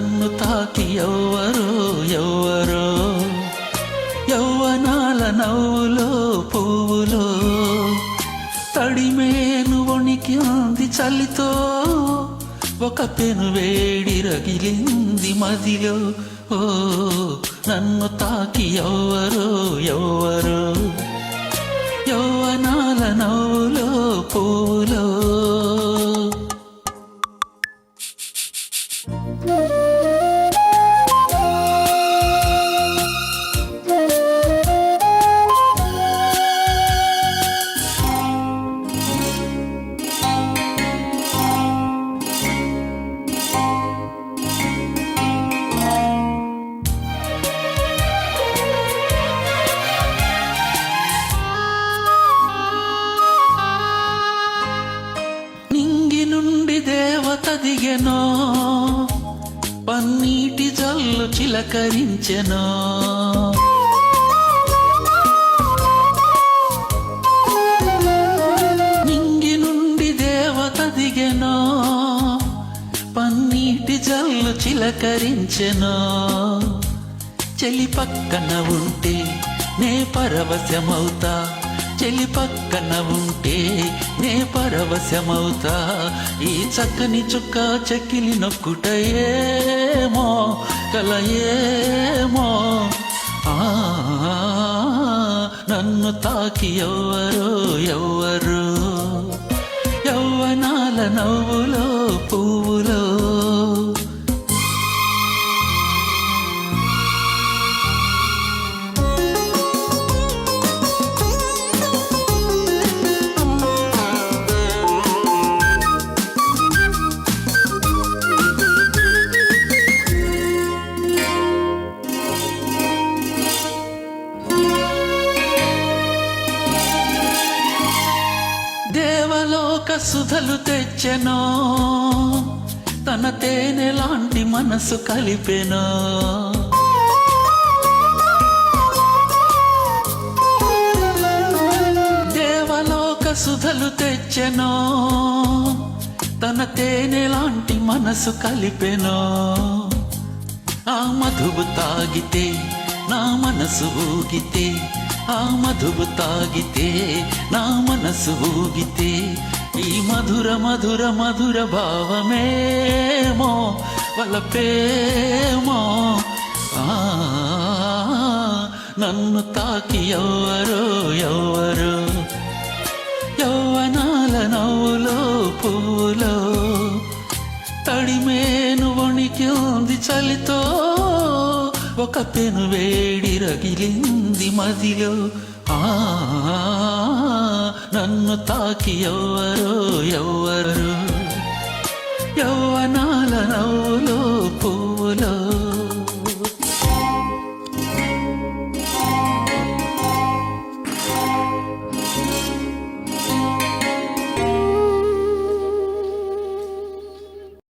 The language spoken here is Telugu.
నన్ను తాకి ఎవ్వరో ఎవ్వరో యవ్వనాల నవ్వులో పువ్వులో తడిమేను వణికింది చలితో ఒక పెను వేడి రగిలింది మదిలో ఓ నన్ను తాకి ఎవ్వరో ఎవ్వరో యవ్వనాల నవ్వులో పువ్వులో దేవత దిగెనో పన్నీటి జల్లు చిలకరించెనో నింగి నుండి దేవత దిగెనో పన్నీటి జల్లు చిలకరించెనో చెలి పక్కన ఉంటే నే పరవశమవుతా చెలి పక్కన ఉంటే నే పరవశమవుతా ఈ చక్కని చుక్క చెక్కిలి నొక్కుట ఏమో కలయేమో నన్ను తాకి ఎవ్వరో ఎవ్వరు యవ్వనాల నవ్వులో పువ్వులో దేవలోక సుధలు తెచ్చెనో తన తేనె లాంటి మనసు కలిపెనో దేవలోక సుధలు తెచ్చెనో తన తేనె లాంటి మనసు కలిపెనో ఆ మధువు తాగితే నా మనసు ఊగితే ఆ మధువు తాగితే నా మనసు ఊగితే ఈ మధుర మధుర మధుర భావమేమో వలపేమో నన్ను తాకి ఎవ్వరో ఎవ్వరో యవ్వనాల నవ్వులో పువ్వులో తడిమేను వణికింది చలితో ఒక పెను వేడి రగిలింది మదిలో నన్ను తాకి ఎవ్వరో ఎవ్వరు యవ్వనాల నవ్వులో